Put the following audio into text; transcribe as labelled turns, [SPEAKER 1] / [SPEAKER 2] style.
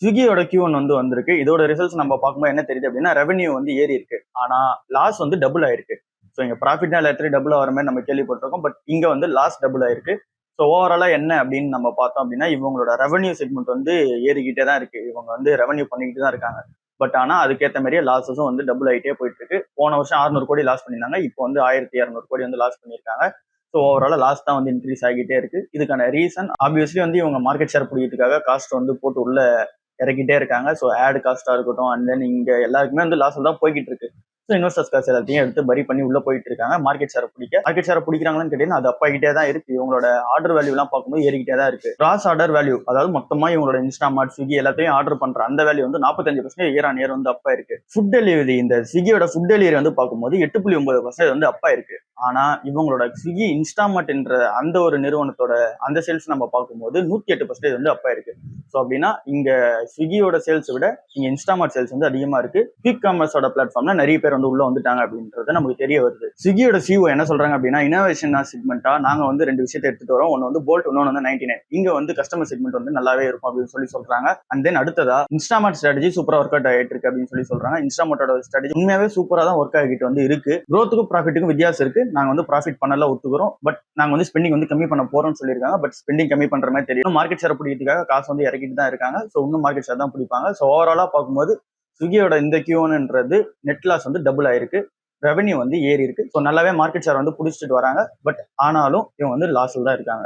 [SPEAKER 1] ஸ்விக்கியோட Q1 வந்திருக்கு. இதோட results நம்ம பார்க்கும்போது என்ன தெரியுது அப்படின்னா, ரெவென்யூ ஏறி இருக்கு. ஆனா லாஸ் டபுள் ஆயிருக்கு. ஸோ இங்க ப்ராஃபிட்னா எல்லாத்துலயும் டபுள் ஆகிற மாதிரி நம்ம கேள்விப்பட்டிருக்கோம். பட் இங்க லாஸ் டபுள் ஆயிருக்கு. ஸோ ஓவராலா என்ன அப்படின்னு நம்ம பார்த்தோம் அப்படின்னா, இவங்களோட ரெவென்யூ செக்மெண்ட் ஏறிக்கிட்டே தான் இருக்கு. இவங்க ரெவென்யூ பண்ணிக்கிட்டு தான் இருக்காங்க. பட் ஆனா அதுக்கேற்ற மாதிரியே லாஸஸும் டபுள் ஆகிட்டே போயிட்டு இருக்கு. போன வருஷம் 600 கோடி லாஸ் பண்ணியிருந்தாங்க. இப்போ 1200 கோடி லாஸ் பண்ணியிருக்காங்க. ஸோ ஓவராலா லாஸ் தான் இன்க்ரீஸ் ஆகிட்டே இருக்கு. இதுக்கான ரீசன் ஆப்வியஸ்லி இவங்க மார்க்கெட் ஷேர் பிடிக்கிறதுக்காக காஸ்ட் போட்டு உள்ள இறக்கிட்டே இருக்காங்க. ஸோ ஆட் காஸ்டா இருக்கட்டும், அண்ட் தென் இங்க எல்லாருக்குமே லாஸ் தான் போய்கிட்டு இருக்கு. ஸோ இன்வெஸ்டர்ஸ் காசு எல்லாத்தையும் எடுத்து பரி பண்ணி உள்ள போயிட்டு இருக்காங்க. மார்க்கெட் ஷேர் பிடிக்கிறாங்கன்னு கேட்டீங்கன்னா அது அப்பாகிட்டே தான் இருக்கு. இவங்களோட ஆர்டர் வேல்யூ எல்லாம் பார்க்கும்போது ஏறிக்கிட்டே தான் இருக்கு. கிராஸ் ஆர்டர் வேல்யூ, அதாவது மொத்தமா இவங்களோட இன்ஸ்டாமார்ட், ஸ்விக்கி எல்லாத்தையும் ஆர்டர் பண்ற அந்த வேல்யூ 45% இயர் ஆன் இயர் அப்பா இருக்கு. ஃபுட் டெலிவரி, இந்த ஸ்விக்கியோட ஃபுட் டெலிவரி பார்க்கும்போது 8.9% அப்பா இருக்கு. ஆனா இவங்களோட ஸ்விக்கி இன்ஸ்டாமார்ட் என்ற அந்த ஒரு நிறுவனத்தோட அந்த சேல்ஸ் நம்ம பார்க்கும்போது 108% அப்பா இருக்கு. ஸோ அப்படின்னா இங்க ஸ்விக்கியோட சேல்ஸ் விட இங்க இன்ஸ்டாமார்ட் சேல்ஸ் அதிகமா இருக்கு. குவிக் காமர்ஸோட பிளாட்ஃபார்ம்ல நிறைய பேர் உள்ள வந்துட்டாங்க அப்படின்றது நமக்கு தெரிய வருது. ஸ்விக்கியோட சிஓ என்ன சொல்றாங்க அப்படின்னா, இனோவேஷன் செக்மெண்டா நாங்க 2 விஷயத்தை எடுத்துட்டு வரோம். ஒன்னு போல்ட், இன்னொன்னு 99. இங்க கஸ்டமர் செக்மெண்ட் நல்லாவே இருக்கும் அப்படின்னு சொல்றாங்க. அண்ட் தென் அடுத்ததா இன்ஸ்டாமார்ட் ஸ்ட்ராட்டஜி சூப்பரா ஒர்க் அவுட் ஆகிட்டு இருக்கு அப்படின்னு சொல்றாங்க. இன்ஸ்டாமார்ட்டோட ஸ்ட்ராட்டஜி உண்மையாவே சூப்பரா தான் ஒர்க் ஆகிட்டு இருக்கு. க்ரோத்துக்கும் ப்ராஃபிட்டுக்கும் வித்தியாசம் இருக்கு. நாங்க ப்ராஃபிட் பண்ணல ஒத்துக்கிறோம். பட் நாங்க ஸ்பெண்டிங் கம்மி பண்ண போறோம்னு சொல்லியிருக்காங்க. பட் ஸ்பெண்டிங் கம்மி பண்ற மாதிரி தெரியும். மார்க்கெட் ஷேர் பிடிக்கிறதுக்காக காசு இறக்கிட்டு தான் இருக்காங்க. ஸோ இன்னும் மார்க்கெட் ஷேர் தான் பிடிப்பாங்க. ஸோ ஓவராலா பார்க்கும்போது ஸ்விக்கியோட இந்த Q1 நெட் லாஸ் டபுள் ஆயிருக்கு. ரெவென்யூ ஏறி இருக்கு. ஸோ நல்லாவே மார்க்கெட் ஷேர் பிடிச்சிட்டு வராங்க. பட் ஆனாலும் இவங்க லாஸ்ல தான் இருக்காங்க.